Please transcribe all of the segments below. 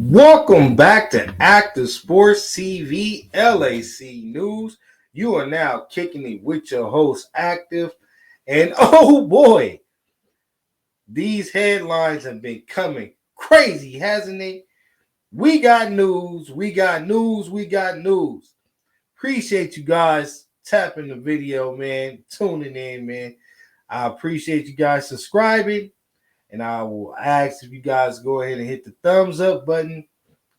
Welcome back to Active Sports TV LAC News. You are now kicking it with your host, Active. And oh boy, these headlines have been coming crazy, hasn't it? We got news. Appreciate you guys tapping the video, man, tuning in, man. I appreciate you guys subscribing. And I will ask if you guys go ahead and hit the thumbs up button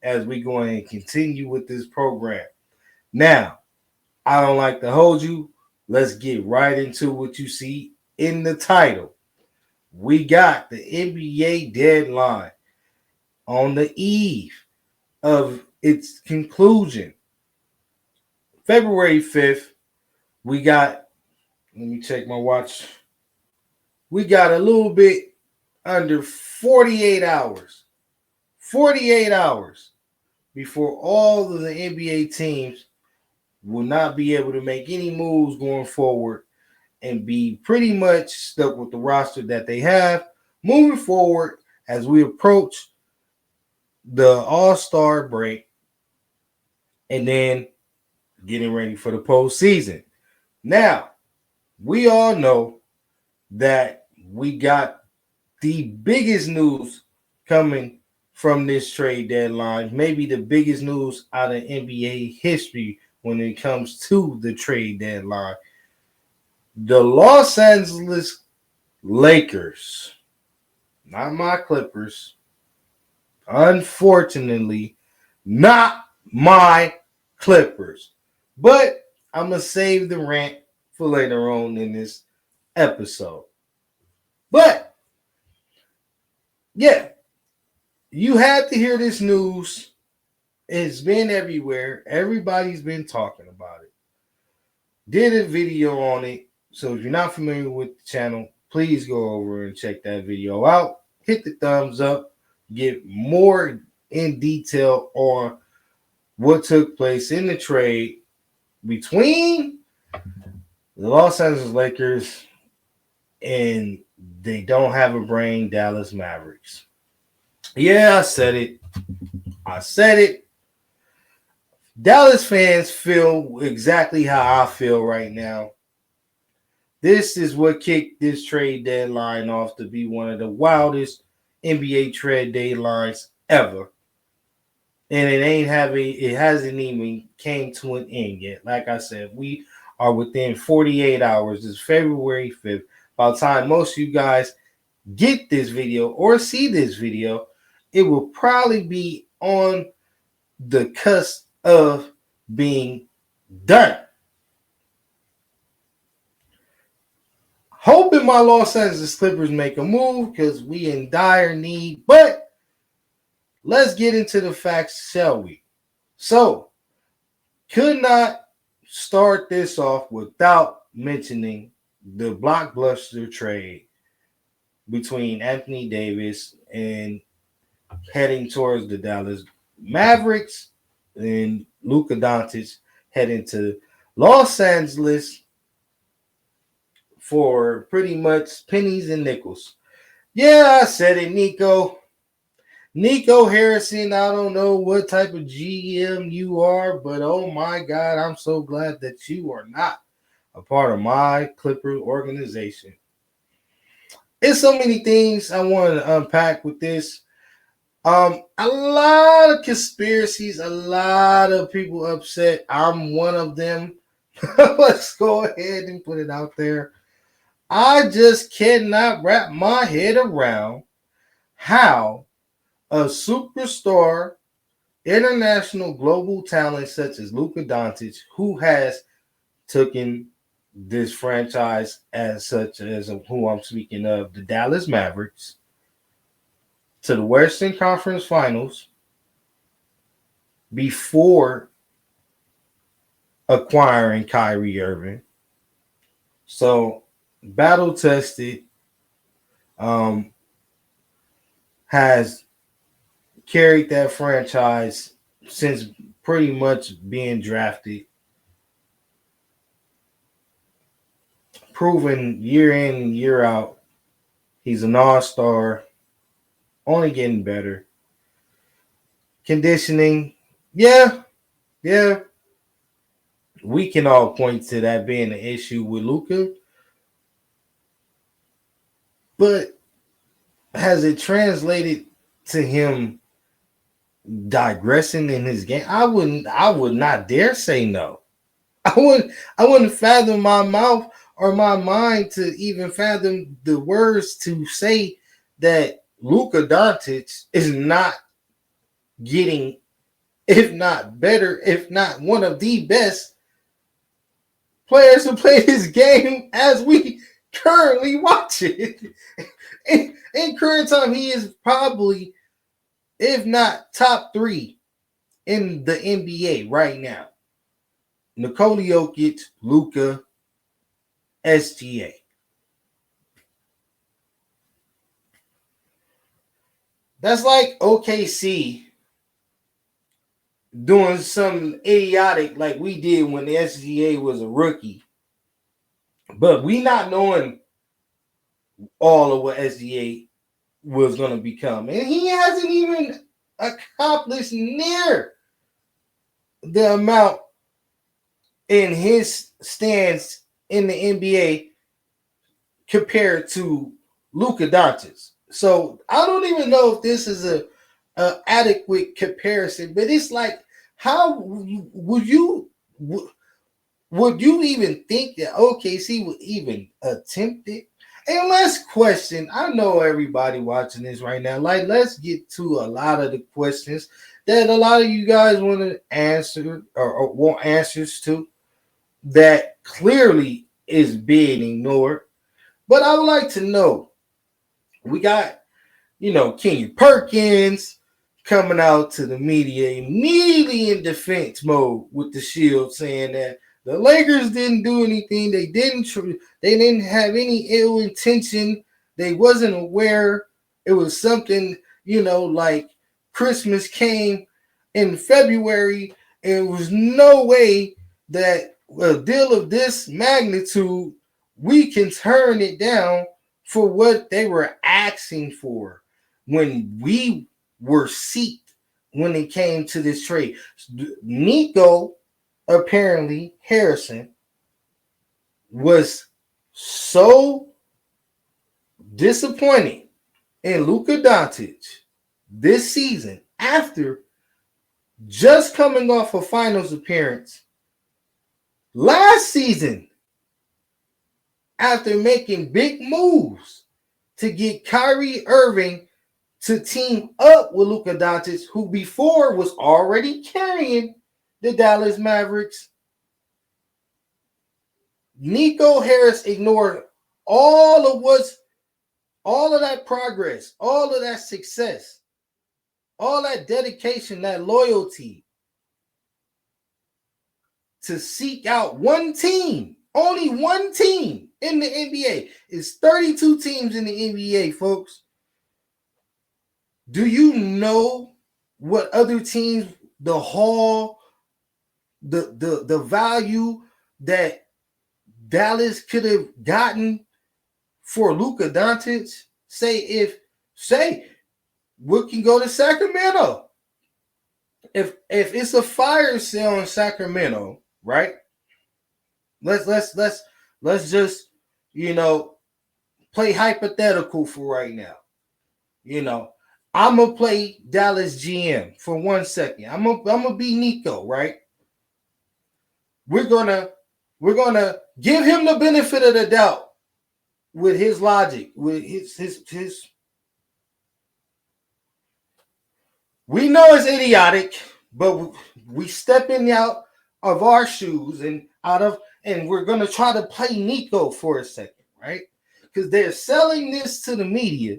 as we go ahead and continue with this program. Now, I don't like to hold you. Let's get right into what you see in the title. We got the NBA deadline on the eve of its conclusion. February 5th, we got, let me check my watch. We got a little bit under 48 hours. 48 hours before all of the NBA teams will not be able to make any moves going forward and be pretty much stuck with the roster that they have moving forward as we approach the All-Star break and then getting ready for the postseason. Now, we all know that we got the biggest news coming from this trade deadline, maybe the biggest news out of NBA history when it comes to the trade deadline. The Los Angeles Lakers, not my Clippers, unfortunately, not my Clippers. But I'm going to save the rant for later on in this episode. But, yeah, you had to hear this news. It's been everywhere. Everybody's been talking about it. Did a video on it. So if you're not familiar with the channel, please go over and check that video out. Hit the thumbs up. Get more in detail on what took place in the trade between the Los Angeles Lakers and they don't have a brain Dallas Mavericks. Yeah, I said it. Dallas fans feel exactly how I feel right now. This is what kicked this trade deadline off to be one of the wildest NBA trade deadlines ever. And it hasn't even came to an end yet. Like I said, we are within 48 hours. It's February 5th. By the time most of you guys get this video or see this video, it will probably be on the cusp of being done. Hoping my Los Angeles Clippers make a move because we in dire need. But let's get into the facts, shall we? So, could not start this off without mentioning the blockbuster trade between Anthony Davis and heading towards the Dallas Mavericks and Luka Doncic heading to Los Angeles for pretty much pennies and nickels. Yeah, I said it, Nico. Nico Harrison, I don't know what type of GM you are, but oh my God, I'm so glad that you are not a part of my Clipper organization. There's so many things I want to unpack with this. A lot of conspiracies, a lot of people upset. I'm one of them. Let's go ahead and put it out there. I just cannot wrap my head around how a superstar, international global talent such as Luka Doncic, who has taken this franchise as such as who I'm speaking of, the Dallas Mavericks, to the Western Conference Finals before acquiring Kyrie Irving. So, battle tested, has carried that franchise since pretty much being drafted. Proven year in and year out. He's an all-star, only getting better. conditioning. Yeah, yeah. We can all point to that being an issue with Luka, but has it translated to him digressing in his game? I would not dare say no. I wouldn't fathom my mouth or my mind to even fathom the words to say that Luka Doncic is not getting, if not better, if not one of the best players to play this game as we currently watch it. In current time, he is probably, if not top three in the NBA right now. Nikola Jokic, Luka, SGA. That's like OKC doing something idiotic like we did when the SGA was a rookie. But we not knowing all of what SGA was going to become. And he hasn't even accomplished near the amount in his stance in the NBA compared to Luka Doncic. So I don't even know if this is a adequate comparison, but it's like, how would you even think that OKC would even attempt it? And let's question. I know everybody watching this right now. Like, let's get to a lot of the questions that a lot of you guys want to answer or want answers to that clearly is being ignored. But I would like to know. We got, Kenny Perkins coming out to the media immediately in defense mode with the Shield, saying that the Lakers didn't do anything. They didn't have any ill intention. They wasn't aware. It was something, like Christmas came in February, and there was no way that a deal of this magnitude we can turn it down for what they were asking for when we were seeked when it came to this trade. Nico, apparently, Harrison, was so disappointed in Luka Doncic this season after just coming off a finals appearance last season, after making big moves to get Kyrie Irving to team up with Luka Doncic, who before was already carrying the Dallas Mavericks. Nico Harris ignored all of that progress, all of that success, all that dedication, that loyalty to seek out one team, only one team in the NBA. It's 32 teams in the NBA, folks. Do you know what other teams, the haul, the value that Dallas could have gotten for Luka Doncic? Say we can go to Sacramento. If it's a fire sale in Sacramento, right? Let's just play hypothetical for right now. I'm gonna play Dallas GM for 1 second. I'm gonna be Nico, right? We're gonna give him the benefit of the doubt with his logic, with his. We know it's idiotic, but we stepping out of our shoes and we're gonna try to play Nico for a second, right? Because they're selling this to the media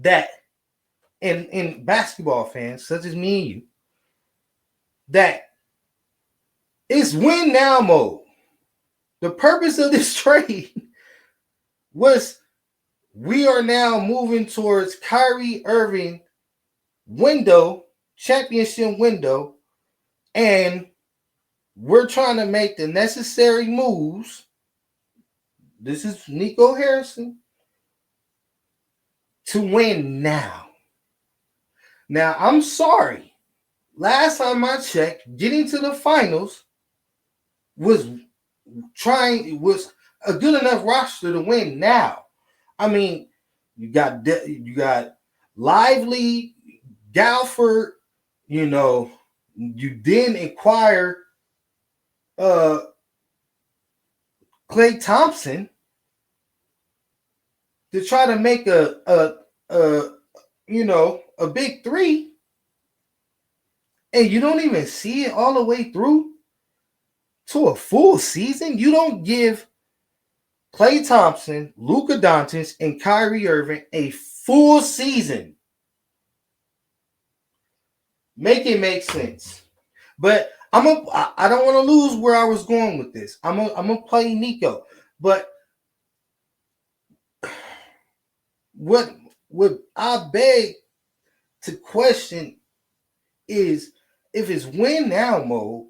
that in basketball fans such as me and you, that it's win now mode. The purpose of this trade was we are now moving towards Kyrie Irving championship window, and we're trying to make the necessary moves. This is Nico Harrison to win now. Now, I'm sorry. Last time I checked, getting to the finals was was a good enough roster to win now. I mean, you got Lively, Galford, you then acquire uh Klay Thompson to try to make a a big three, and you don't even see it all the way through to a full season. You don't give Klay Thompson, Luka Doncic, and Kyrie Irving a full season. Make it make sense. But I don't want to lose where I was going with this. I'm gonna play Nico. But what I beg to question is, if it's win now mode,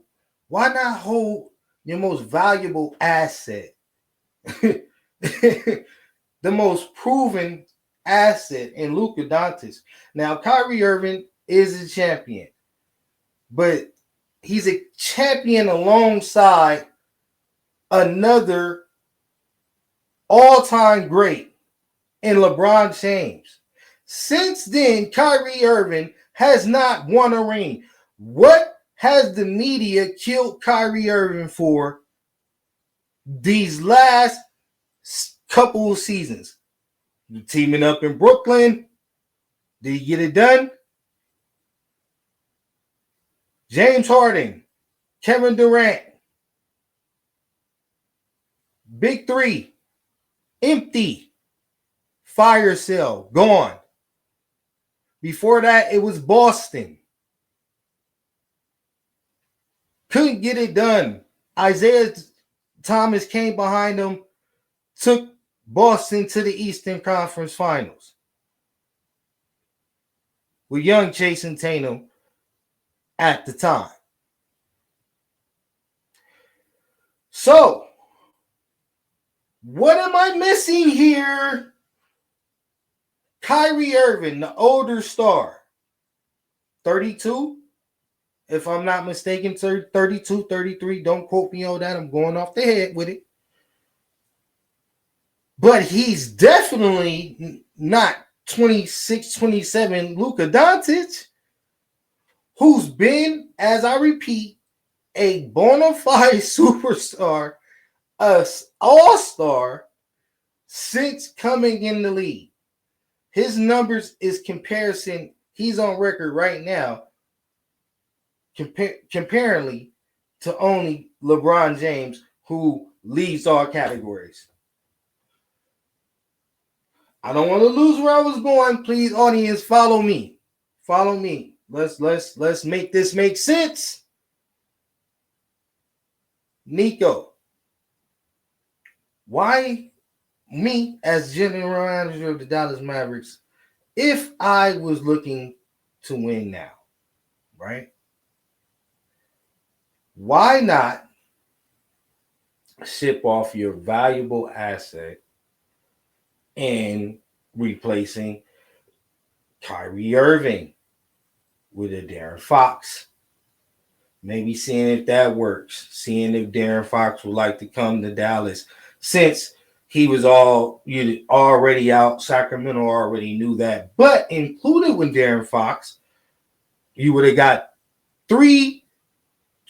why not hold your most valuable asset? The most proven asset in Luka Doncic. Now, Kyrie Irving is a champion, but he's a champion alongside another all-time great in LeBron James. Since then, Kyrie Irving has not won a ring. What has the media killed Kyrie Irving for these last couple of seasons? You teaming up in Brooklyn. Did you get it done? James Harden, Kevin Durant, Big Three, empty, fire sale, gone. Before that, it was Boston. Couldn't get it done. Isaiah Thomas came behind them, took Boston to the Eastern Conference Finals with young Jason Tatum at the time. So, what am I missing here? Kyrie Irving, the older star, 32, if I'm not mistaken, 32, 33. Don't quote me on that. I'm going off the head with it. But he's definitely not 26, 27 Luka Doncic, who's been, as I repeat, a bona fide superstar, a all-star since coming in the league. His numbers is comparison. He's on record right now comparingly to only LeBron James, who leads all categories. I don't want to lose where I was going. Please, audience, follow me. Follow me. Let's make this make sense. Nico, why me as general manager of the Dallas Mavericks, if I was looking to win now, right? Why not ship off your valuable asset and replacing Kyrie Irving with a De'Aaron Fox? Maybe seeing if that works. Seeing if De'Aaron Fox would like to come to Dallas, since he was already out. Sacramento already knew that. But included with De'Aaron Fox, you would have got 3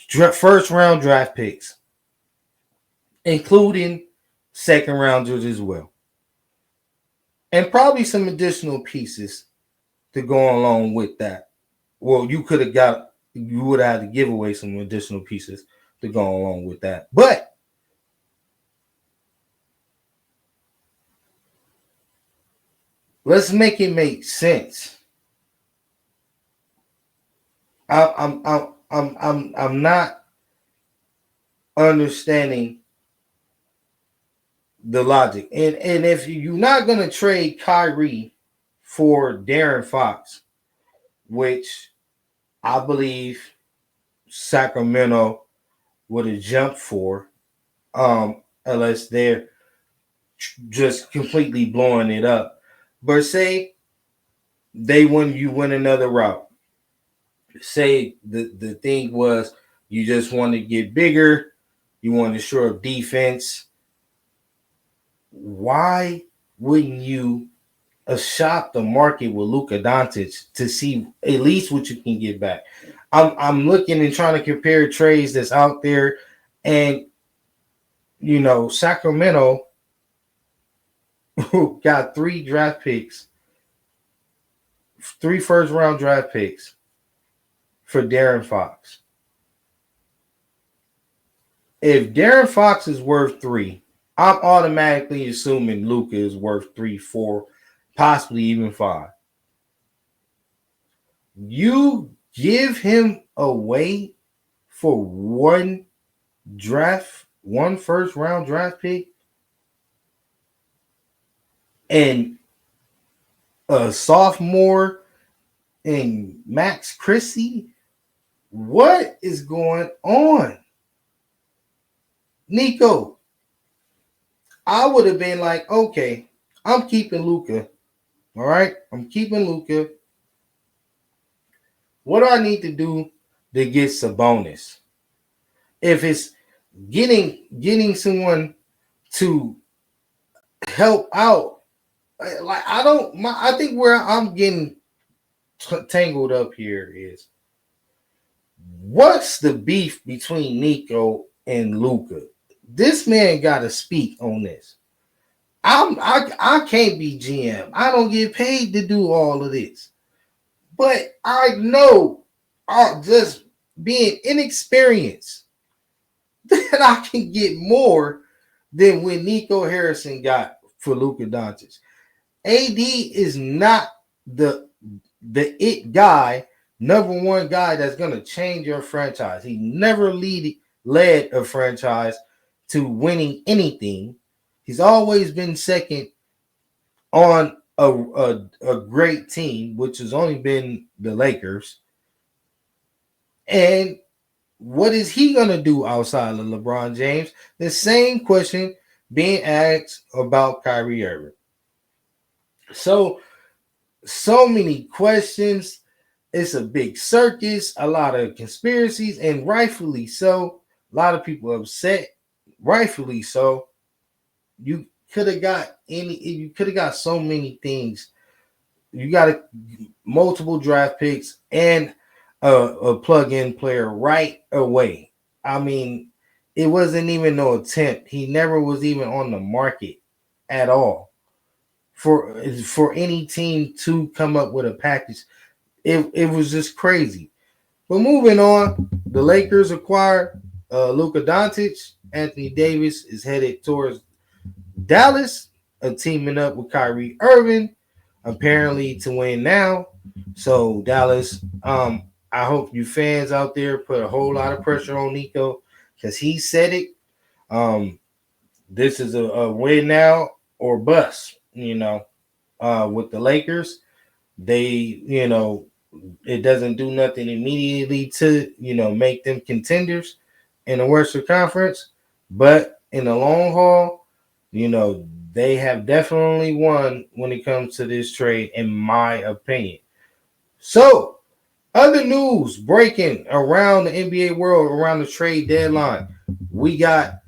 first-round draft picks, including second-rounders as well. And probably some additional pieces to go along with that. Well, you would have had to give away some additional pieces to go along with that. But let's make it make sense. I'm not understanding the logic. And if you're not gonna trade Kyrie for De'Aaron Fox, which I believe Sacramento would have jumped for, unless they're just completely blowing it up. But say you went another route. Say the thing was you just want to get bigger, you want to shore up defense. Why wouldn't you shop the market with Luka Doncic to see at least what you can get back? I'm looking and trying to compare trades that's out there, and Sacramento got 3 first round draft picks for Darren Fox. If Darren Fox is worth 3, I'm automatically assuming Luka is worth 3, 4, possibly even 5. You give him away for one first round draft pick, and a sophomore and Max Christie. What is going on? Nico, I would have been like, okay, I'm keeping Luka. All right, I'm keeping Luka. What do I need to do to get Sabonis? If it's getting someone to help out, like I think where I'm getting tangled up here is, what's the beef between Nico and Luka? This man got to speak on this. I can't be GM. I don't get paid to do all of this. But I know, just being inexperienced, that I can get more than when Nico Harrison got for Luka Doncic. AD is not the it guy, number one guy that's going to change your franchise. He never led a franchise to winning anything. He's always been second on a great team, which has only been the Lakers. And what is he going to do outside of LeBron James? The same question being asked about Kyrie Irving. So many questions. It's a big circus, a lot of conspiracies, and rightfully so. A lot of people upset, rightfully so. You could have got so many things. You got multiple draft picks and a plug-in player right away. I mean, it wasn't even no attempt. He never was even on the market at all for any team to come up with a package. It was just crazy. But moving on, the Lakers acquired Luka Doncic. Anthony Davis is headed towards Dallas, teaming up with Kyrie Irving, apparently to win now. So Dallas, I hope you fans out there put a whole lot of pressure on Nico, because he said it. This is a win now or bust, with the Lakers. They, it doesn't do nothing immediately to, make them contenders in the Western Conference. But in the long haul, they have definitely won when it comes to this trade, in my opinion. So, other news breaking around the NBA world around the trade deadline. We got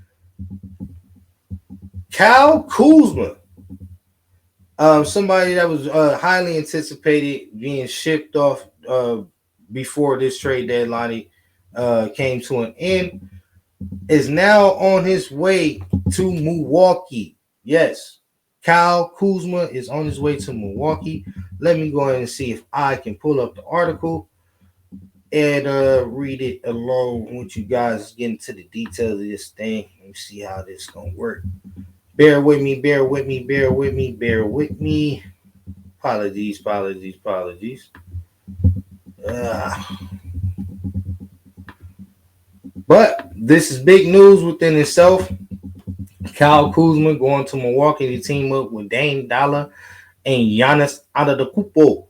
Kyle Kuzma, somebody that was highly anticipated, being shipped off before this trade deadline came to an end, is now on his way to Milwaukee. Yes, Kyle Kuzma is on his way to Milwaukee. Let me go ahead and see if I can pull up the article and read it along with you guys, get into the details of this thing. Let me see how this is going to work. Bear with me. Apologies. But this is big news within itself. Kyle Kuzma going to Milwaukee to team up with Dame Dollar and Giannis Antetokounmpo.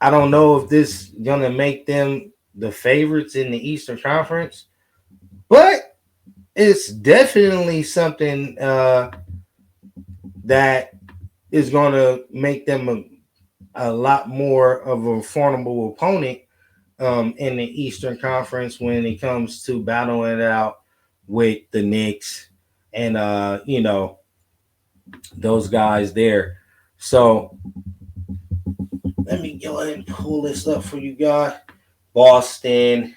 I don't know if this is going to make them the favorites in the Eastern Conference, but it's definitely something that is going to make them a lot more of a formidable opponent in the Eastern Conference when it comes to battling it out with the Knicks and those guys there. So let me go ahead and pull this up for you guys. Boston,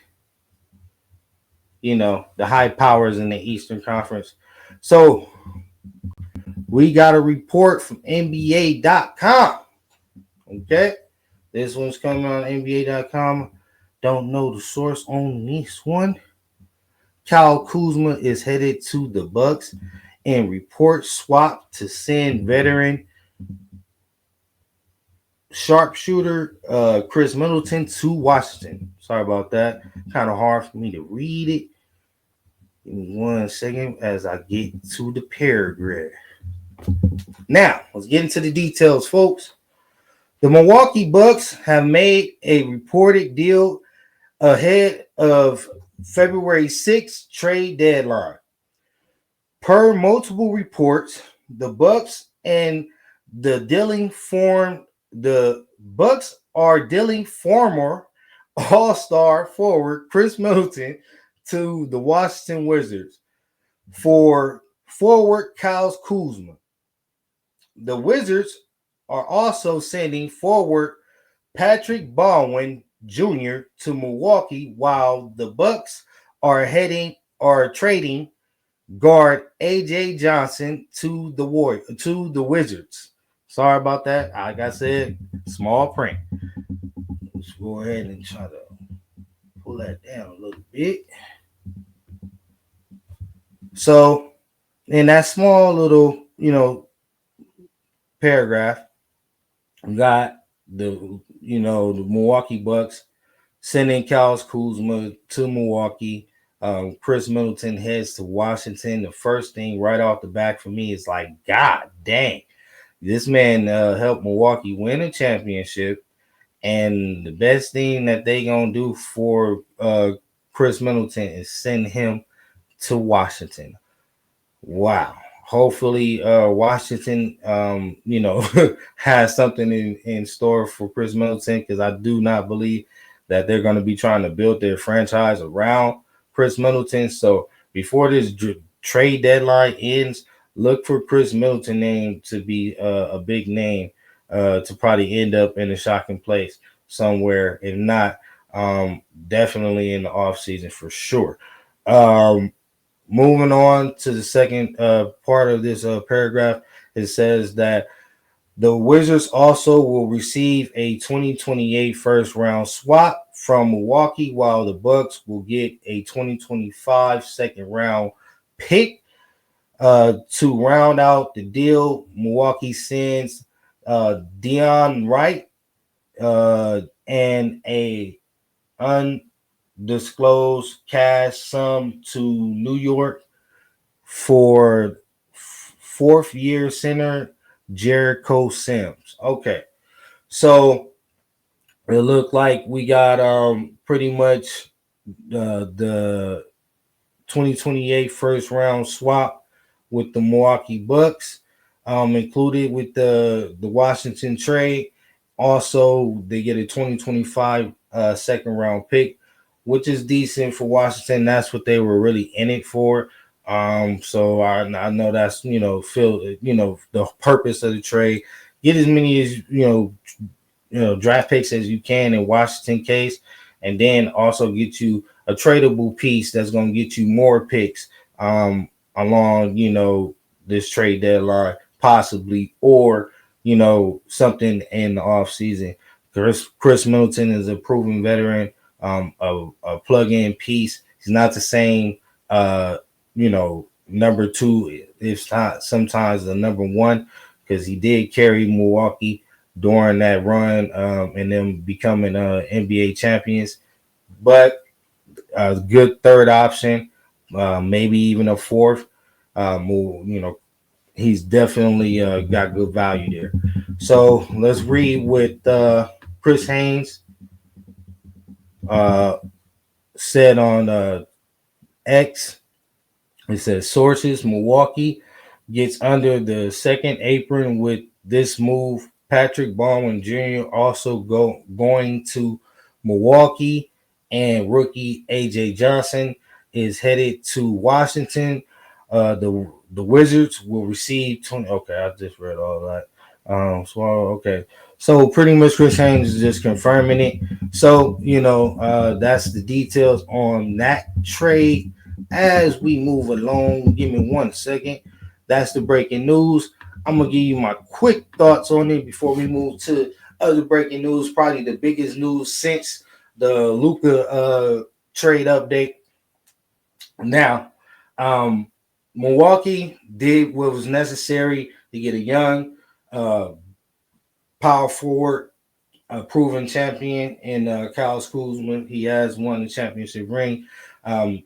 the high powers in the Eastern Conference. So we got a report from NBA.com. Okay. This one's coming on NBA.com. Don't know the source on this one. Kyle Kuzma is headed to the Bucks and report swap to send veteran sharpshooter Chris Middleton to Washington. Sorry about that. Kind of hard for me to read it. Give me 1 second as I get to the paragraph. Now, let's get into the details, folks. The Milwaukee Bucks have made a reported deal ahead of February 6th trade deadline. Per multiple reports, the Bucks are dealing former All-Star forward Chris Middleton to the Washington Wizards for forward Kyle Kuzma. The Wizards are also sending forward Patrick Baldwin Jr. to Milwaukee, while the Bucks are trading guard AJ Johnson to the Wizards. Sorry about that. Like I said, small print. Let's go ahead and try to pull that down a little bit. So, in that small little, paragraph, we got the Milwaukee Bucks sending Kyle Kuzma to Milwaukee. Chris Middleton heads to Washington. The first thing right off the back for me is like, God dang, this man helped Milwaukee win a championship. And the best thing that they gonna do for Chris Middleton is send him to Washington. Wow. Hopefully Washington has something in store for Chris Middleton, because I do not believe that they're going to be trying to build their franchise around Chris Middleton. So before this trade deadline ends, look for Chris Middleton name to be a big name to probably end up in a shocking place somewhere. If not, definitely in the offseason for sure. Moving on to the second part of this paragraph, it says that the Wizards also will receive a 2028 first round swap from Milwaukee, while the Bucks will get a 2025 second round pick. To round out the deal, Milwaukee sends Dion Wright and a undisclosed cash sum to New York for fourth year center Jericho Sims. Okay, so it looked like we got pretty much the 2028 first round swap with the Milwaukee Bucks included with the Washington trade. Also, they get a 2025 second round pick, which is decent for Washington. That's what they were really in it for. So I know that's the purpose of the trade. Get as many as draft picks as you can in Washington case, and then also get you a tradable piece that's going to get you more picks along this trade deadline possibly, or something in the offseason. Chris Middleton is a proven veteran, a plug-in piece. He's not the same number two, if not sometimes the number one, because he did carry Milwaukee during that run and them becoming NBA champions. But a good third option, maybe even a fourth. He's definitely got good value there. So let's read what Chris Haynes said on X. It says sources: Milwaukee gets under the second apron with this move. Patrick Baldwin Jr. also going to Milwaukee, and rookie AJ Johnson is headed to Washington. The Wizards will receive 20. Okay, I just read all that. Okay. So pretty much Chris Haynes is just confirming it. So, that's the details on that trade. As we move along, give me 1 second. That's the breaking news. I'm gonna give you my quick thoughts on it before we move to other breaking news. Probably the biggest news since the Luka trade update. Now, um, Milwaukee did what was necessary to get a young power forward, a proven champion in Kyle Kuzma. He has won the championship ring. Um,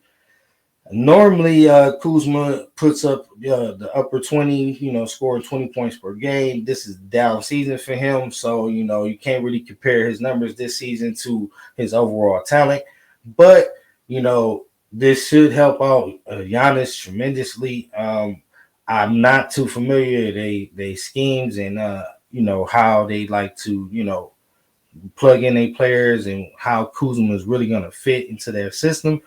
Normally, Kuzma puts up the upper 20, scoring 20 points per game. This is down season for him. So, you can't really compare his numbers this season to his overall talent. But, this should help out Giannis tremendously. I'm not too familiar they schemes and, how they like to, plug in their players and how Kuzma is really going to fit into their system.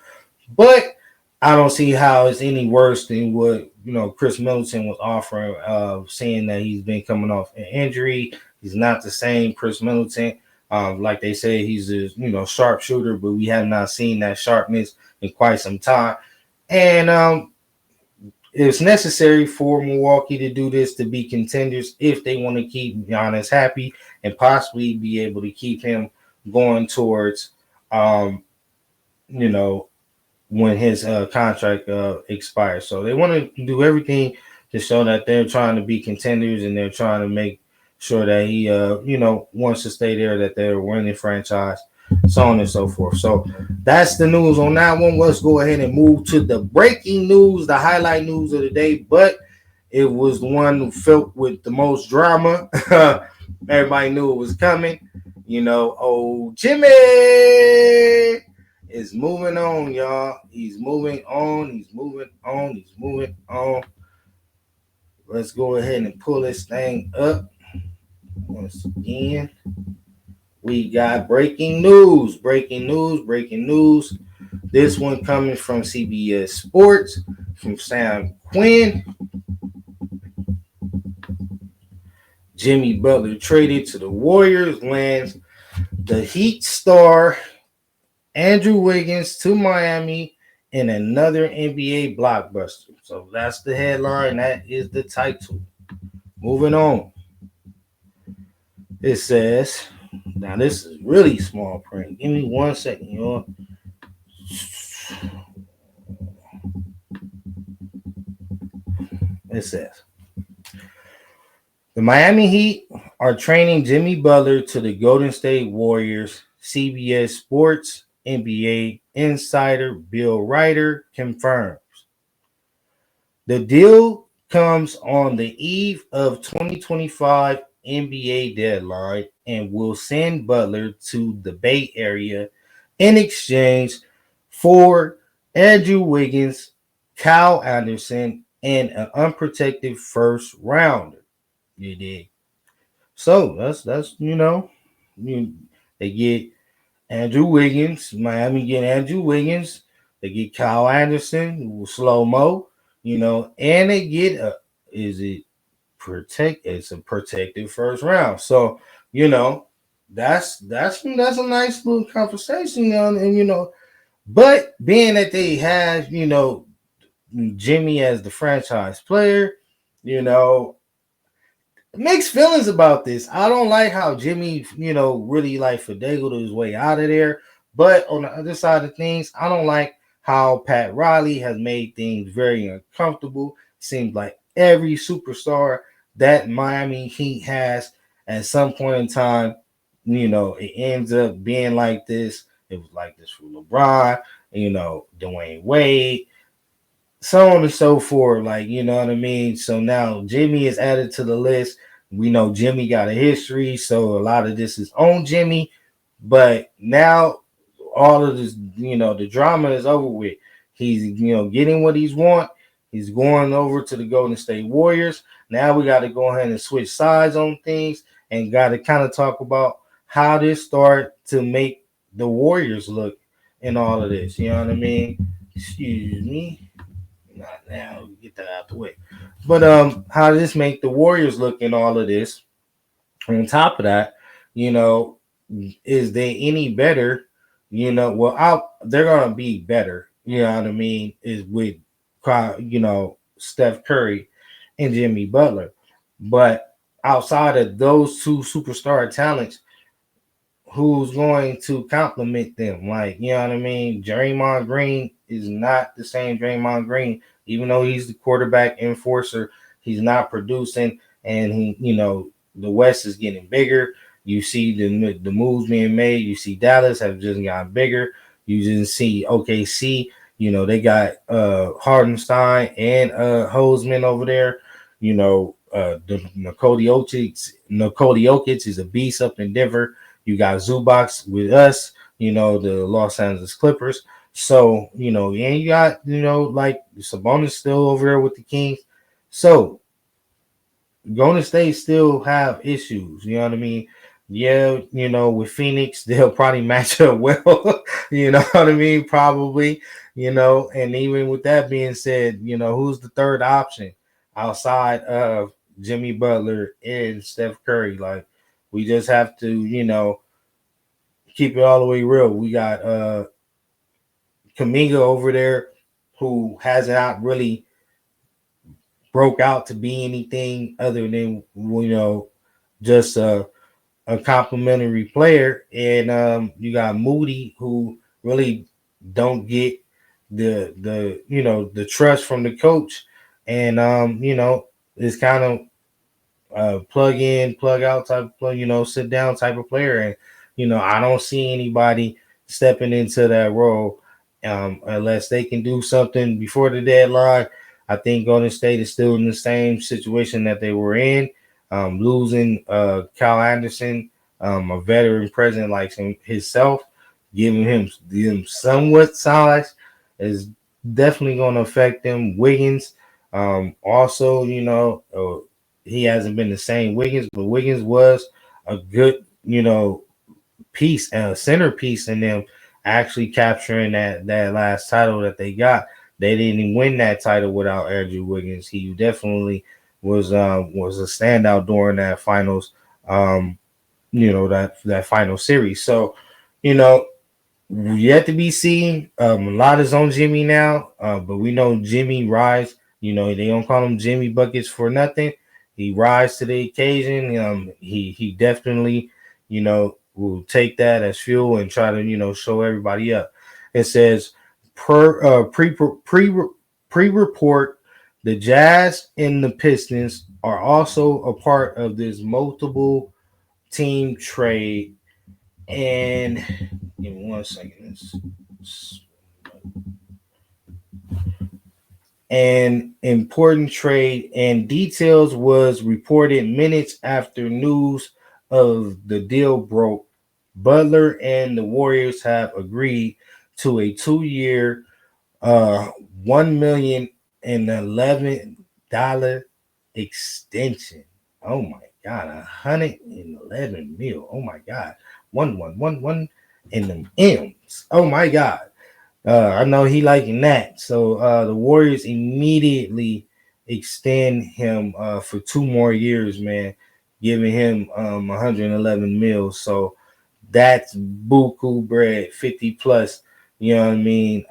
But I don't see how it's any worse than what Chris Middleton was offering. Saying that he's been coming off an injury, he's not the same Chris Middleton. Like they say, he's a sharpshooter, but we have not seen that sharpness in quite some time. And it's necessary for Milwaukee to do this to be contenders if they want to keep Giannis happy and possibly be able to keep him going towards, you know when his contract expires. So they want to do everything to show that they're trying to be contenders and they're trying to make sure that he, wants to stay there, that they're a winning franchise, so on and so forth. So that's the news on that one. Let's go ahead and move to the breaking news, the highlight news of the day, but it was the one who felt with the most drama. Everybody knew it was coming. Jimmy is moving on, y'all. He's moving on. He's moving on. He's moving on. Let's go ahead and pull this thing up. Once again, we got breaking news. Breaking news. Breaking news. This one coming from CBS Sports, from Sam Quinn. Jimmy Butler traded to the Warriors, lands the Heat star Andrew Wiggins to Miami in another NBA blockbuster. So that's the headline. That is the title. Moving on. It says, now this is really small print. Give me 1 second, y'all. It says, the Miami Heat are training Jimmy Butler to the Golden State Warriors. CBS Sports NBA insider Bill Ryder confirms. The deal comes on the eve of 2025 NBA deadline and will send Butler to the Bay Area in exchange for Andrew Wiggins, Kyle Anderson, and an unprotected first rounder. You dig? So that's they get Andrew Wiggins, Miami get Andrew Wiggins, they get Kyle Anderson, slow mo, and they get it's a protected first round. So, that's a nice little conversation, and but being that they have, Jimmy as the franchise player, mixed feelings about this. I don't like how Jimmy, really like finagled his way out of there. But on the other side of things, I don't like how Pat Riley has made things very uncomfortable. Seems like every superstar that Miami Heat has at some point in time, it ends up being like this. It was like this for LeBron, Dwayne Wade, so on and so forth. Like, you know what I mean? So now Jimmy is added to the list. We know Jimmy got a history, so a lot of this is on Jimmy. But now all of this, the drama is over with. He's, getting what he's want. He's going over to the Golden State Warriors. Now we got to go ahead and switch sides on things and got to kind of talk about how this start to make the Warriors look in all of this. You know what I mean? Excuse me. Not now. Get that out the way. But how does this make the Warriors look in all of this? On top of that, you know, is they any better? They're gonna be better. You know what I mean? Is with Steph Curry and Jimmy Butler, but outside of those two superstar talents, who's going to complement them? Like, you know what I mean? Draymond Green is not the same Draymond Green, even though he's the quarterback enforcer. He's not producing, and the West is getting bigger. You see the moves being made. You see Dallas have just gotten bigger. You just see OKC. They got Hardenstein and Hosman over there. The Nikola Jokic is a beast up in Denver. You got Zubac with us, the Los Angeles Clippers. So, and you got, like Sabonis still over there with the Kings. So, Golden State still have issues. You know what I mean? Yeah, with Phoenix, they'll probably match up well. You know what I mean? Probably, and even with that being said, who's the third option outside of Jimmy Butler and Steph Curry? Like, we just have to, keep it all the way real. We got Kaminga over there who has not really broke out to be anything other than just a complimentary player, and you got Moody who really don't get the trust from the coach, and is kind of plug in, plug out type of play, sit down type of player. And, I don't see anybody stepping into that role unless they can do something before the deadline. I think Golden State is still in the same situation that they were in, losing Kyle Anderson, a veteran president like himself, giving him somewhat size is definitely going to affect them. Wiggins, also, he hasn't been the same Wiggins, but Wiggins was a good, piece and a centerpiece in them actually capturing that last title that they got. They didn't win that title without Andrew Wiggins. He definitely was a standout during that finals, that final series. So, yet to be seen. A lot is on Jimmy now, but we know Jimmy rise. They don't call him Jimmy Buckets for nothing. He rise to the occasion. He definitely, will take that as fuel and try to, show everybody up. It says pre-report, the Jazz and the Pistons are also a part of this multiple team trade. And give me 1 second. An important trade and details was reported minutes after news of the deal broke. Butler and the Warriors have agreed to a 2-year, $1,011 extension. Oh my God, 111 mil. Oh my God, 1 in them M's. Oh my God. I know he liking that. So the Warriors immediately extend him for 2 more years, man, giving him 111 mil. So that's buku bread, 50 plus. You know what I mean?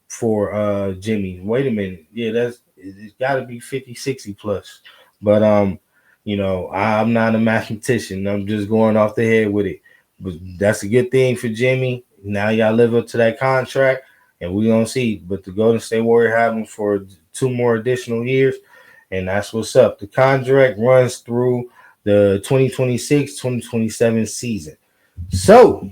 For Jimmy. Wait a minute. Yeah, it's got to be 50, 60 plus. But I'm not a mathematician. I'm just going off the head with it. But that's a good thing for Jimmy. Now y'all live up to that contract, and we gonna see. But the Golden State Warriors have him for 2 more additional years, and that's what's up. The contract runs through the 2026-2027 season. So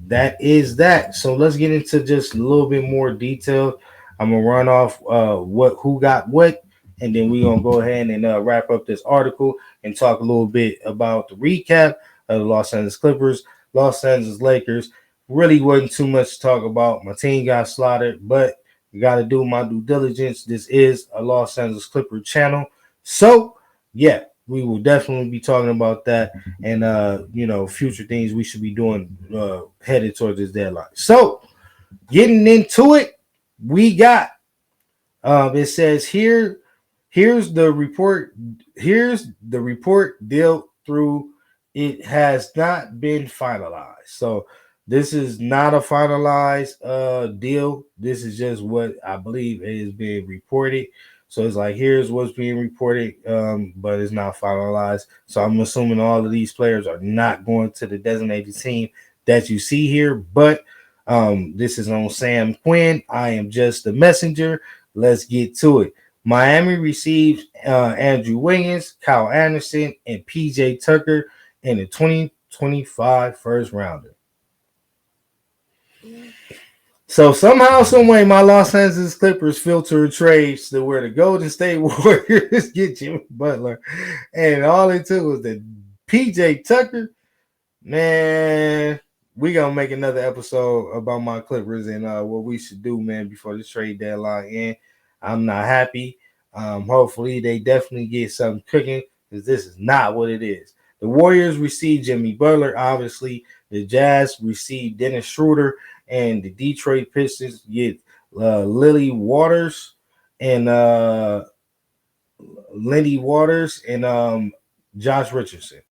that is that. So let's get into just a little bit more detail. I'm gonna run off who got what, and then we're gonna go ahead and wrap up this article and talk a little bit about the recap of the Los Angeles Clippers, Los Angeles Lakers. Really wasn't too much to talk about. My team got slaughtered, but you got to do my due diligence. This is a Los Angeles Clipper channel. So yeah, we will definitely be talking about that and future things we should be doing headed towards this deadline. So getting into it, we got it says here, here's the report, here's the report dealt through. It has not been finalized. So this is not a finalized deal. This is just what I believe is being reported. So it's like here's what's being reported, but it's not finalized. So I'm assuming all of these players are not going to the designated team that you see here. But this is on Sam Quinn. I am just the messenger. Let's get to it. Miami received Andrew Wiggins, Kyle Anderson, and PJ Tucker in the 2025 first rounder. So somehow, some way, my Los Angeles Clippers filter trades to where the Golden State Warriors get Jimmy Butler, and all it took was the PJ Tucker. Man, we gonna make another episode about my Clippers and what we should do, man, before the trade deadline end. I'm not happy. Hopefully, they definitely get something cooking because this is not what it is. The Warriors received Jimmy Butler. Obviously, the Jazz received Dennis Schroeder, and the Detroit Pistons get Lily Waters and Lindy Waters and Josh Richardson.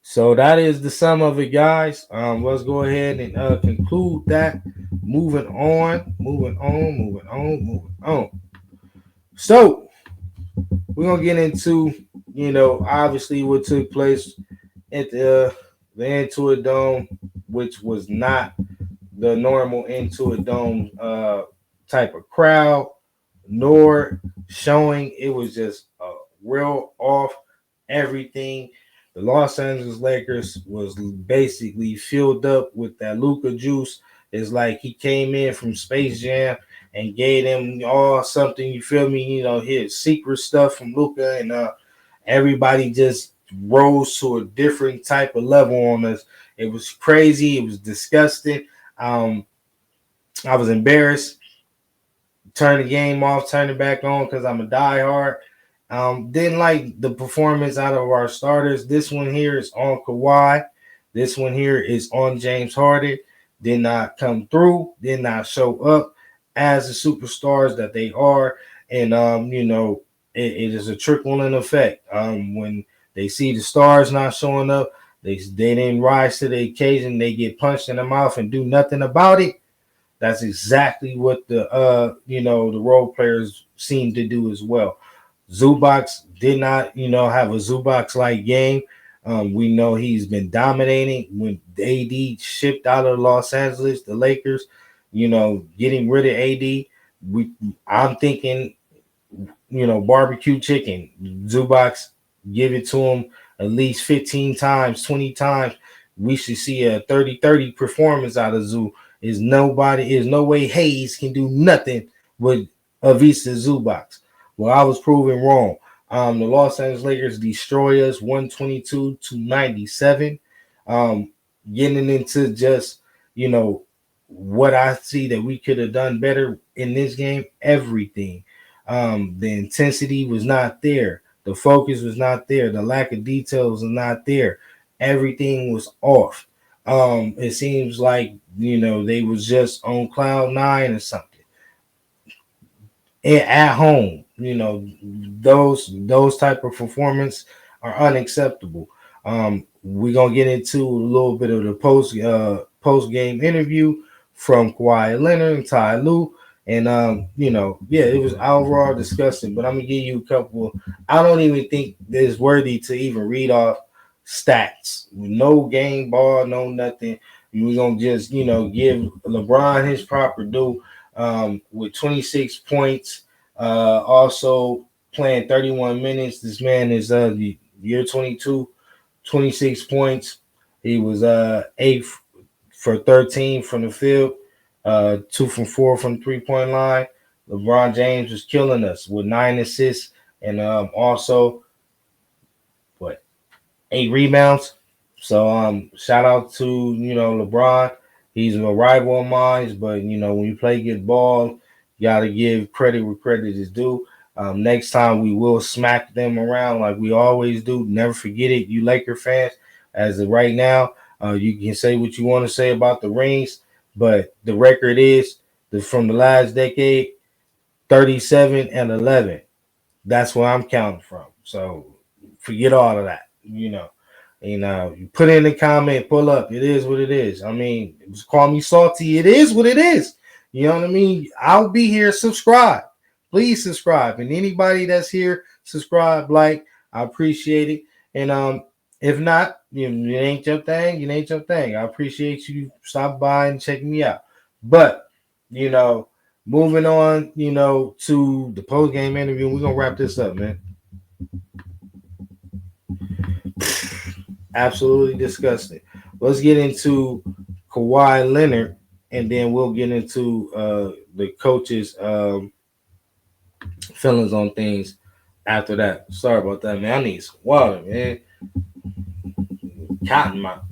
So that is the sum of it, guys. Let's go ahead and conclude that. Moving on. So we're gonna get into, obviously what took place at the Intuit Dome, which was not the normal Intuit Dome type of crowd, nor showing. It was just a real off everything. The Los Angeles Lakers was basically filled up with that Luka juice. It's like he came in from Space Jam and gave them all something. You feel me? His secret stuff from Luka, and everybody just rose to a different type of level on us. It was crazy. It was disgusting. I was embarrassed. Turn the game off, turn it back on because I'm a diehard. Didn't like the performance out of our starters. This one here is on Kawhi. This one here is on James Harden. Did not come through, did not show up as the superstars that they are. And, it is a trickling effect. When they see the stars not showing up, they didn't rise to the occasion. They get punched in the mouth and do nothing about it. That's exactly what the role players seem to do as well. Zubac did not, have a Zubac-like game. We know he's been dominating. When AD shipped out of Los Angeles, the Lakers, getting rid of AD, I'm thinking, barbecue chicken. Zubac, give it to him at least 15 times, 20 times. We should see a 30-30 performance out of Zoo. Is no way Hayes can do nothing with Avisa Zubac. Well, I was proven wrong. The Los Angeles Lakers destroy us 122-97. Getting into just, what I see that we could have done better in this game, everything. The intensity was not there. The focus was not there. The lack of details was not there. Everything was off. It seems like, they was just on cloud nine or something. And at home, those type of performance are unacceptable. We're gonna get into a little bit of the post game interview from Kawhi Leonard and Ty Lue. And it was overall disgusting. But I'm gonna give you a couple. I don't even think it's worthy to even read off stats. No game ball, no nothing. We're gonna just give LeBron his proper due, with 26 points. Also playing 31 minutes. This man is the year 22, 26 points. He was 8 for 13 from the field, 2 from 4 from the 3-point line. LeBron James was killing us with 9 assists and also 8 rebounds. So shout out to LeBron. He's a rival of mine, but when you play good ball, you gotta give credit where credit is due. Next time we will smack them around like we always do. Never forget it, you Laker fans. As of right now, you can say what you want to say about the rings, but the record is from the last decade 37-11. That's where I'm counting from. So forget all of that. You put in the comment, pull up. It is what it is. I mean, call me salty. It is what it is. You know what I mean? I'll be here. Subscribe. Please subscribe. And anybody that's here, subscribe, like. I appreciate it. And if not, it ain't your thing. It ain't your thing. I appreciate you stop by and checking me out. But you know, moving on, to the post game interview, we're gonna wrap this up, man. Absolutely disgusting. Let's get into Kawhi Leonard, and then we'll get into the coach's feelings on things after that. Sorry about that, man. I need some water, man. Cotton mouth.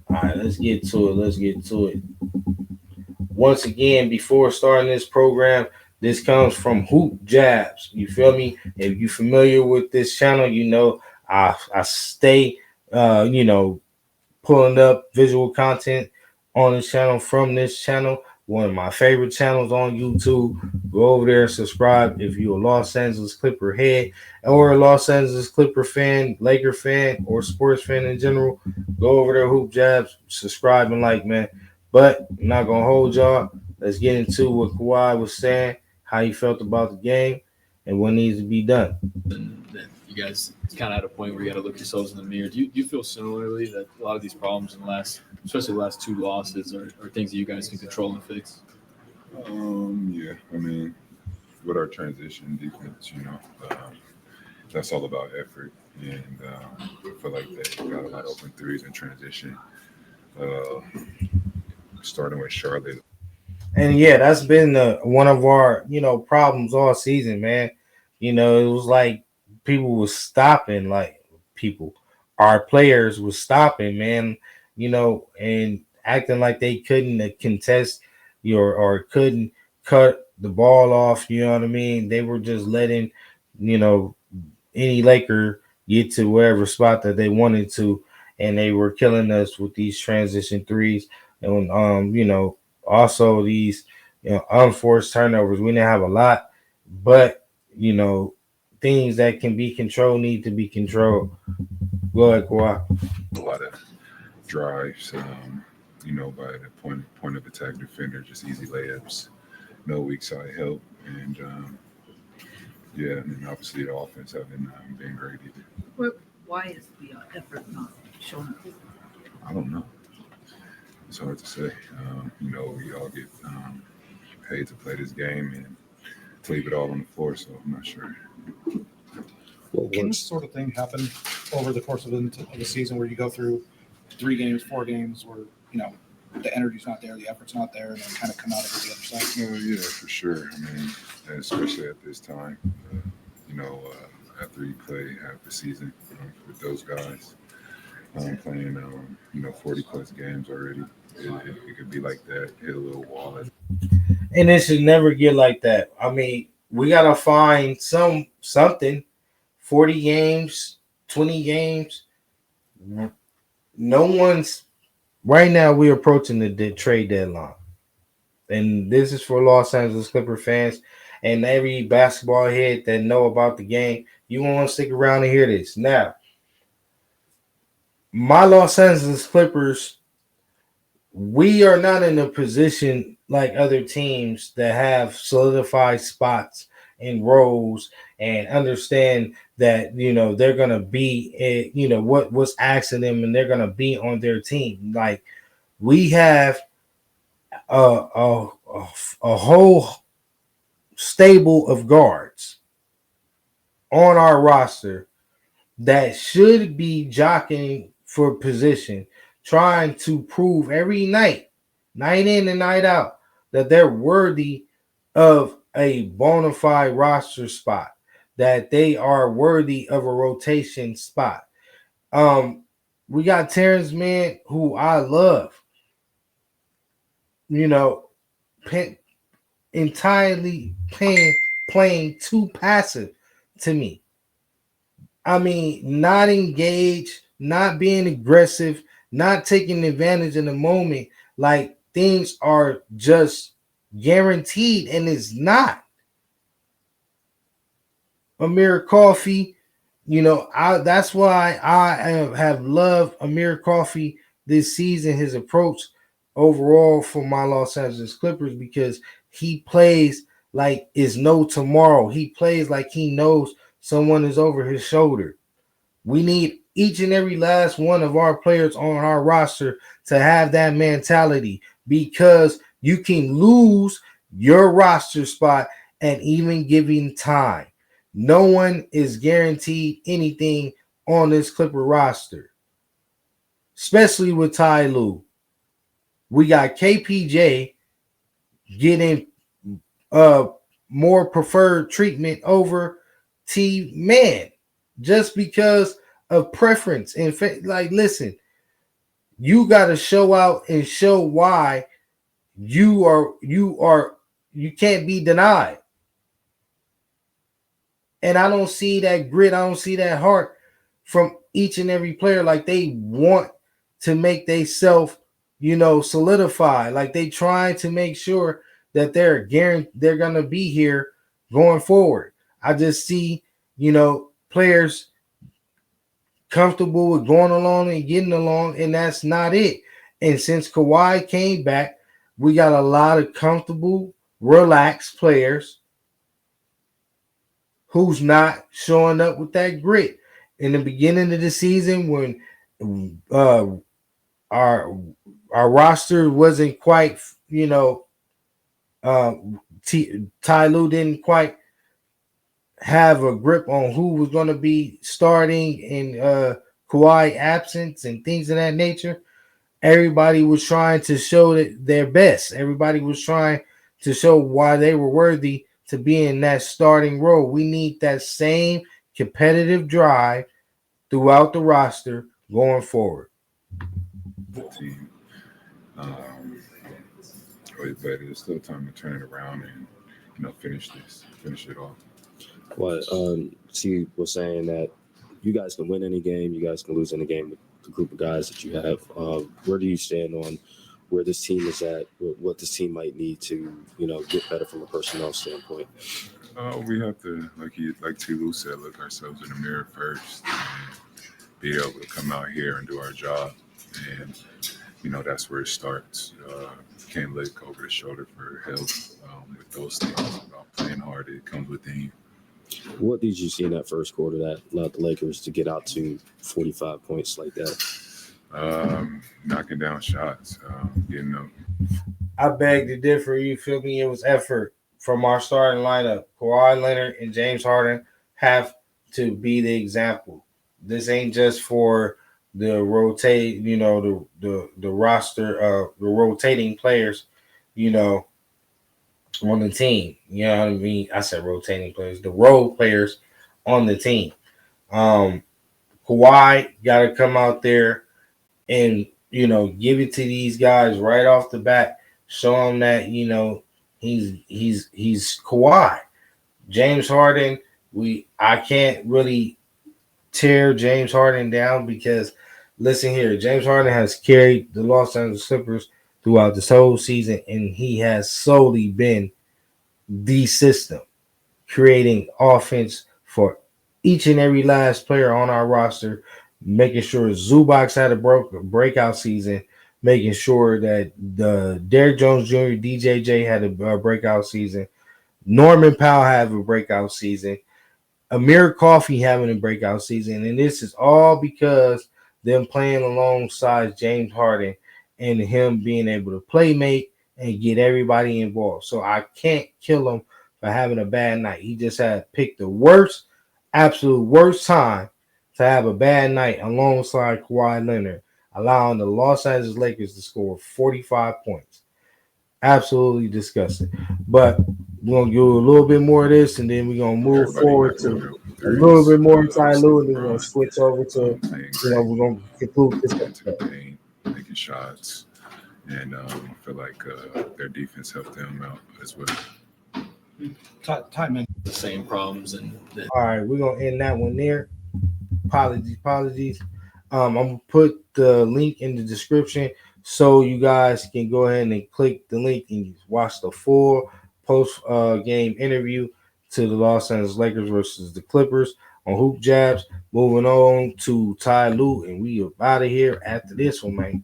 All right, let's get to it. Let's get to it. Once again, before starting this program, this comes from Hoop Jabs. You feel me? If you're familiar with this channel, I stay, pulling up visual content on this channel from this channel. One of my favorite channels on YouTube. Go over there and subscribe if you're a Los Angeles Clipper head or a Los Angeles Clipper fan, Laker fan, or sports fan in general. Go over there, Hoop Jabs, subscribe and like, man. But I'm not going to hold y'all. Let's get into what Kawhi was saying, how he felt about the game, and what needs to be done. And you guys kind of at a point where you got to look yourselves in the mirror. Do you feel similarly that a lot of these problems in especially the last two losses, are things that you guys can control and fix? Yeah. I mean, with our transition defense, that's all about effort. And I feel like they got a lot of open threes in transition. Starting with Charlotte. And yeah, that's been one of our, problems all season, man. It was like people was stopping, our players was stopping, man, and acting like they couldn't contest or couldn't cut the ball off, you know what I mean? They were just letting, any Laker get to wherever spot that they wanted to, and they were killing us with these transition threes. And also these unforced turnovers. We didn't have a lot, but things that can be controlled need to be controlled. Go ahead, Kawhi. A lot of drives, by the point of attack defender, just easy layups, no weak side help, and and then obviously the offense haven't been great either. Why is the effort not showing up? I don't know. It's hard to say. We all get paid to play this game and to leave it all on the floor, so I'm not sure. Can this sort of thing happen over the course of the season where you go through 3 games, 4 games where, the energy's not there, the effort's not there, and then kind of come out of the other side? Yeah, for sure. I mean, especially at this time, after you play half the season with those guys playing, 40-plus games already, it could be like that, hit a little wall. And it should never get like that. I mean, we got to find something, 40 games, 20 games. No one's right now. We're approaching the trade deadline, and this is for Los Angeles Clipper fans and every basketball head that know about the game. You want to stick around and hear this. Now, my Los Angeles Clippers, we are not in a position like other teams that have solidified spots and roles and understand that they're gonna be what's asking them, and they're gonna be on their team. Like, we have a whole stable of guards on our roster that should be jockeying for position, trying to prove every night in and night out, that they're worthy of a bona fide roster spot, that they are worthy of a rotation spot. We got Terrence Mann, who I love, entirely paying playing too passive to me. I mean, not engaged, not being aggressive, not taking advantage of the moment. Like things are just guaranteed, and it's not. Amir Coffee, that's why I have loved Amir Coffee this season. His approach overall for my Los Angeles Clippers because he plays like it's no tomorrow. He plays like he knows someone is over his shoulder. We need each and every last one of our players on our roster to have that mentality because you can lose your roster spot and even giving time. No one is guaranteed anything on this Clipper roster, especially with Ty Lue. We got KPJ getting uh more preferred treatment over T Man just because of preference. In fact, like listen, you got to show out and show why you can't be denied. And I don't see that grit, I don't see that heart from each and every player. Like they want to make themselves, solidify. Like they trying to make sure that they're gonna be here going forward. I just see, players comfortable with going along and getting along, and that's not it. And since Kawhi came back, we got a lot of comfortable, relaxed players who's not showing up with that grit. In the beginning of the season, when uh, our roster wasn't quite, uh, Ty Lue didn't quite have a grip on who was going to be starting in Kawhi absence and things of that nature. Everybody was trying to show that their best. Everybody was trying to show why they were worthy to be in that starting role. We need that same competitive drive throughout the roster going forward. The team. But it's still time to turn it around and finish it off. What she was saying that you guys can win any game, you guys can lose any game with the group of guys that you have. Where do you stand on where this team is at, what this team might need to, get better from a personnel standpoint? We have to, like T. Lue said, look ourselves in the mirror first and be able to come out here and do our job. And, that's where it starts. Can't look over the shoulder for help with those things. About playing hard, it comes within you. What did you see in that first quarter that allowed the Lakers to get out to 45 points like that? Knocking down shots, getting them. I beg to differ. You feel me? It was effort from our starting lineup. Kawhi Leonard and James Harden have to be the example. This ain't just for the rotate, the roster of the rotating players, on the team. You know what I mean? I said rotating players, the role players on the team. Kawhi got to come out there and give it to these guys right off the bat. Show them that he's Kawhi. James Harden, I can't really tear James Harden down because listen here, James Harden has carried the Los Angeles Clippers throughout this whole season, and he has solely been the system, creating offense for each and every last player on our roster, making sure Zubac had a breakout season, making sure that the Derrick Jones Jr., DJJ had a breakout season, Norman Powell had a breakout season, Amir Coffey having a breakout season, and this is all because them playing alongside James Harden and him being able to play make and get everybody involved. So I can't kill him for having a bad night. He just had picked the absolute worst time to have a bad night alongside Kawhi Leonard, allowing the Los Angeles Lakers to score 45 points. Absolutely disgusting. But we're going to do a little bit more of this, and then we're going to move forward to a little bit more Ty Lue, and then we're going to switch over to, we're going to conclude this episode. Making shots, and I feel like their defense helped them out as well. Ty mentioned the same problems and All right, we're gonna end that one there. Apologies. I'm gonna put the link in the description so you guys can go ahead and click the link and watch the full post game interview to the Los Angeles Lakers versus the Clippers on Hoop Jabs. Moving on to Ty Lue, and we are out of here after this one, man.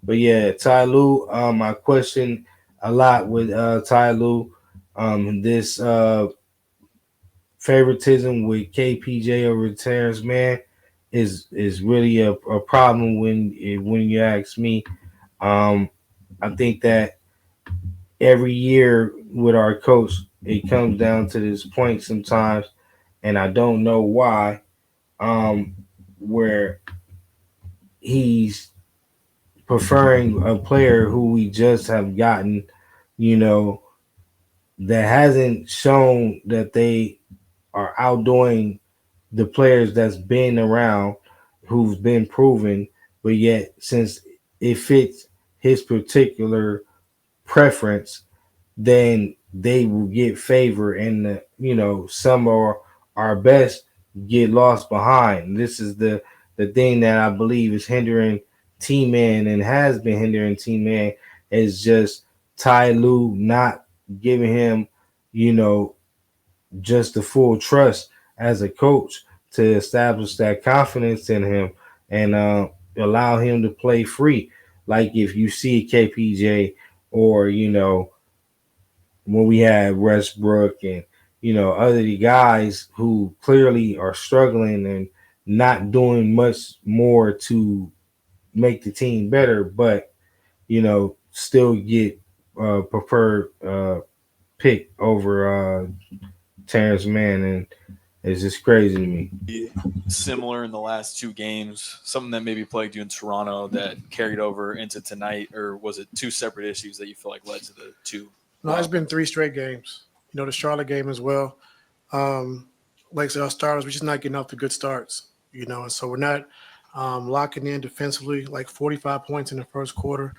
But yeah, Ty Lue, I question a lot with Ty Lue. This favoritism with KPJ over Terrence Mann is really a problem when you ask me. I think that every year with our coach, it comes down to this point sometimes, and I don't know why. Where he's preferring a player who we just have gotten, you know, that hasn't shown that they are outdoing the players that's been around, who've been proven, but yet since it fits his particular preference, then they will get favor, and some are our best get lost behind. This is the thing that I believe is hindering T Man and has been hindering T Man is just Ty Lue not giving him, just the full trust as a coach to establish that confidence in him and allow him to play free. Like if you see KPJ or, when we had Westbrook and, other guys who clearly are struggling and not doing much more to make the team better, but, still get preferred pick over Terrence Mann, and it's just crazy to me. similar in the last two games? Something that maybe plagued you in Toronto that carried over into tonight, or was it two separate issues that you feel like led to the two? No, it's been 3 straight games. The Charlotte game as well. Like I said, our starters, we're just not getting off the good starts, and so we're not locking in defensively, like 45 points in the first quarter.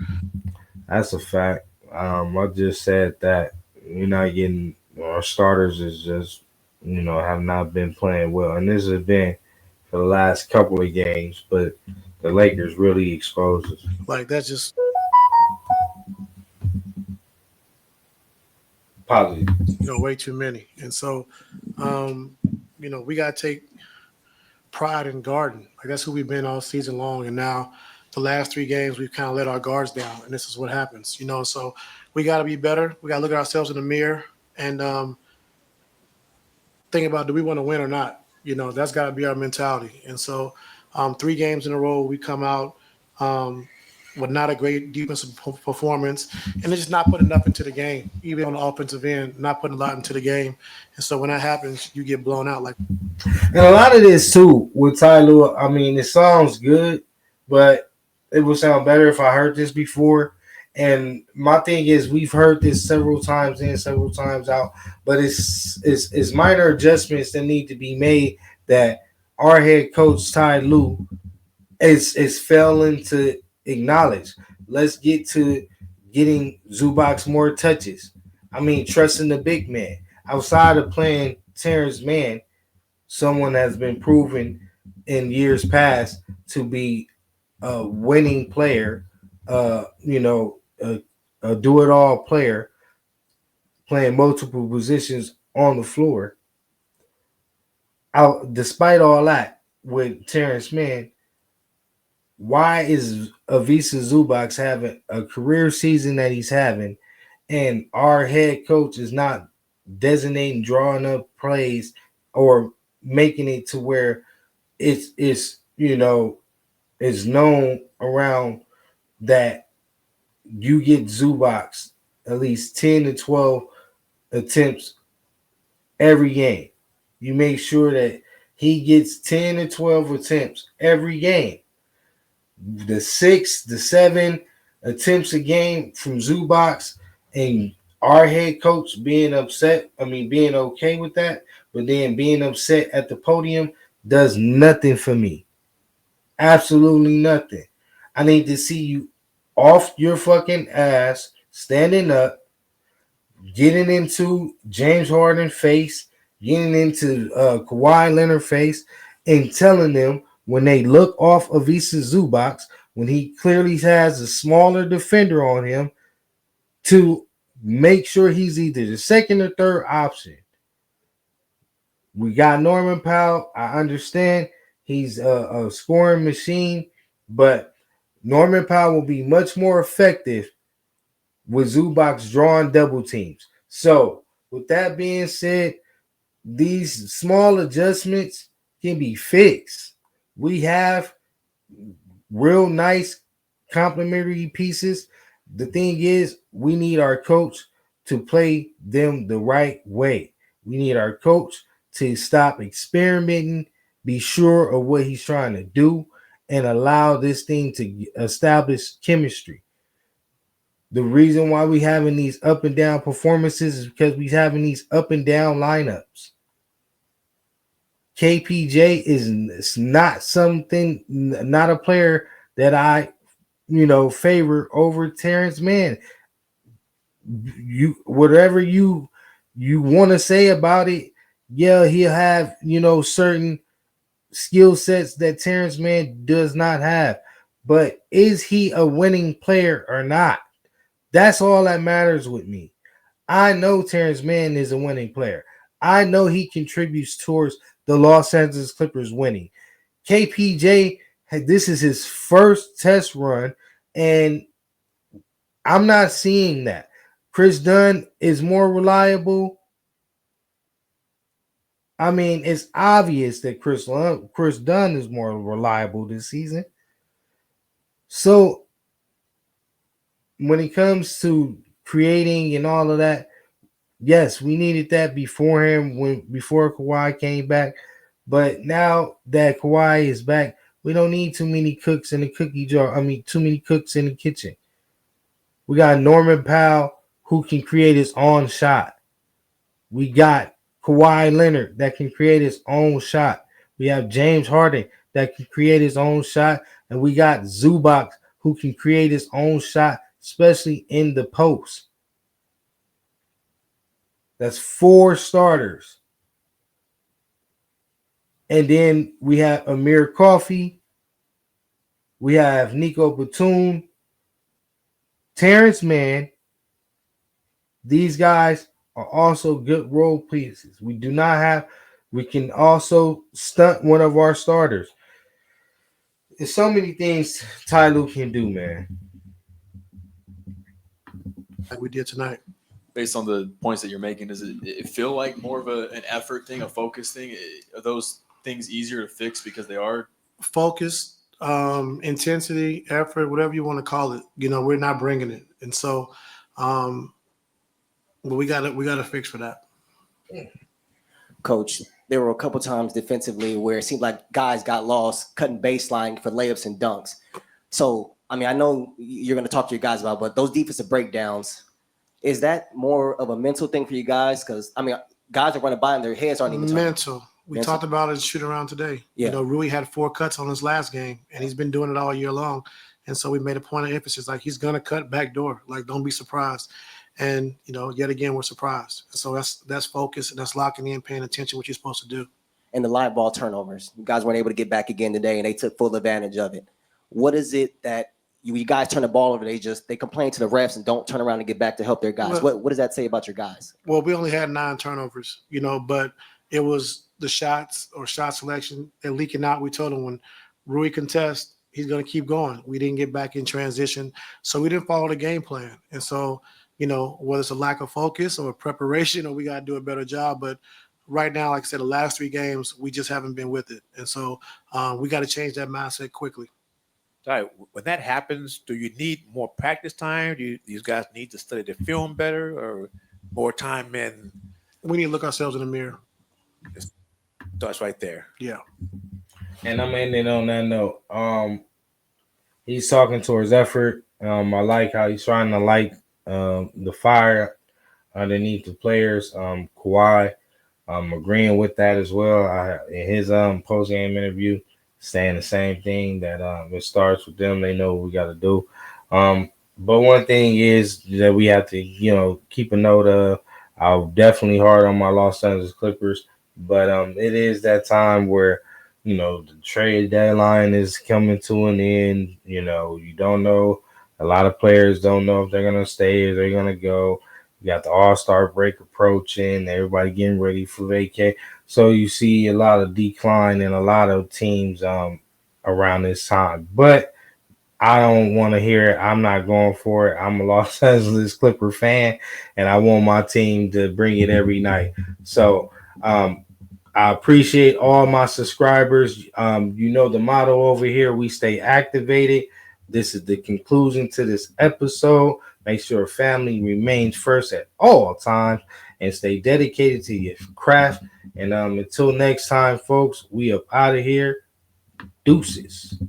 That's a fact. I just said that we're not getting our starters is just have not been playing well, and this has been for the last couple of games. But the Lakers really exposed us. Like, that's just Positive. way too many. And so, we got to take pride in guarding. Like, that's who we've been all season long. And now the last 3 games, we've kind of let our guards down, and this is what happens. So we got to be better. We got to look at ourselves in the mirror and think about, do we want to win or not? That's got to be our mentality. And so 3 games in a row, we come out with not a great defensive performance, and they're just not putting enough into the game, even on the offensive end, not putting a lot into the game. And so when that happens, you get blown out. And a lot of this too with Ty Lue, I mean, it sounds good, but it would sound better if I heard this before. And my thing is, we've heard this several times in, several times out, but it's minor adjustments that need to be made that our head coach Ty Lue is failing to acknowledge. Let's get to getting Zubac more touches. I mean, trusting the big man. Outside of playing Terrence Mann, someone has been proven in years past to be a winning player, a do-it-all player, playing multiple positions on the floor. Despite all that, with Terrence Mann, why is Ivica Zubac having a career season that he's having, and our head coach is not designating, drawing up plays, or making it to where it's known around that you get Zubac at least 10 to 12 attempts every game. You make sure that he gets 10 to 12 attempts every game. The 6, the 7 attempts a game from Zubac, and our head coach being being okay with that, but then being upset at the podium does nothing for me. Absolutely nothing. I need to see you off your fucking ass, standing up, getting into James Harden's face, getting into Kawhi Leonard's face, and telling them when they look off of Ivica Zubac, when he clearly has a smaller defender on him, to make sure he's either the second or third option. We got Norman Powell. I understand he's a scoring machine, but Norman Powell will be much more effective with Zubac drawing double teams. So, with that being said, these small adjustments can be fixed. We have real nice complementary pieces. The thing is, we need our coach to play them the right way. We need our coach to stop experimenting, be sure of what he's trying to do, and allow this thing to establish chemistry. The reason why we having these up and down performances is because we having these up and down lineups. KPJ is not something, not a player that I, favor over Terrence Mann. You whatever you want to say about it, yeah, he'll have certain skill sets that Terrence Mann does not have. But is he a winning player or not? That's all that matters with me. I know Terrence Mann is a winning player. I know he contributes towards the Los Angeles Clippers winning. KPJ, this is his first test run, and I'm not seeing that. Chris Dunn is more reliable. I mean, it's obvious that Chris Dunn is more reliable this season. So when it comes to creating and all of that, yes, we needed that before Kawhi came back. But now that Kawhi is back, we don't need too many cooks in the cookie jar. I mean, too many cooks in the kitchen. We got Norman Powell who can create his own shot. We got Kawhi Leonard that can create his own shot. We have James Harden that can create his own shot. And we got Zubac who can create his own shot, especially in the post. That's 4 starters. And then we have Amir Coffey. We have Nico Batum. Terrence Mann. These guys are also good role pieces. We can also stunt one of our starters. There's so many things Ty Lue can do, man. Like we did tonight. Based on the points that you're making, does it feel like more of an effort thing, a focus thing? Are those things easier to fix because they are Focus, intensity, effort, whatever you want to call it. We're not bringing it, and so, but we got to fix for that. Coach, there were a couple times defensively where it seemed like guys got lost cutting baseline for layups and dunks. So, I mean, I know you're going to talk to your guys about, but those defensive breakdowns, is that more of a mental thing for you guys? Because, I mean, guys are running by and their heads aren't even turning. Mental. We talked about it shoot around today. Yeah. Rui had 4 cuts on his last game, and he's been doing it all year long. And so we made a point of emphasis, like he's going to cut back door. Like, don't be surprised. And, yet again, we're surprised. So that's focus, and that's locking in, paying attention what you're supposed to do. And the live ball turnovers. You guys weren't able to get back again today, and they took full advantage of it. What is it that you guys turn the ball over, they complain to the refs and don't turn around and get back to help their guys? Well, what does that say about your guys? Well, we only had 9 turnovers, but it was the shots or shot selection and leaking out. We told him when Rui contests, he's going to keep going. We didn't get back in transition, so we didn't follow the game plan. And so, whether it's a lack of focus or preparation or we got to do a better job. But right now, like I said, the last 3 games, we just haven't been with it. And so we got to change that mindset quickly. All right, when that happens, do you need more practice time? Do these guys need to study the film better or more time in? We need to look ourselves in the mirror. Starts right there. Yeah. And I'm ending on that note. He's talking towards effort. I like how he's trying to light the fire underneath the players. Kawhi, agreeing with that as well. In his post-game interview, saying the same thing, that it starts with them. They know what we got to do. But one thing is that we have to, keep a note of. I'm definitely hard on my Los Angeles Clippers, but it is that time where, the trade deadline is coming to an end. You don't know. A lot of players don't know if they're gonna stay or they're gonna go. You got the All-Star break approaching. Everybody getting ready for vacay. So you see a lot of decline in a lot of teams around this time, but I don't want to hear it. I'm not going for it. I'm a Los Angeles Clipper fan, and I want my team to bring it every night. So I appreciate all my subscribers. The motto over here: we stay activated. This is the conclusion to this episode. Make sure family remains first at all times, and stay dedicated to your craft. And until next time, folks, we up out of here. Deuces.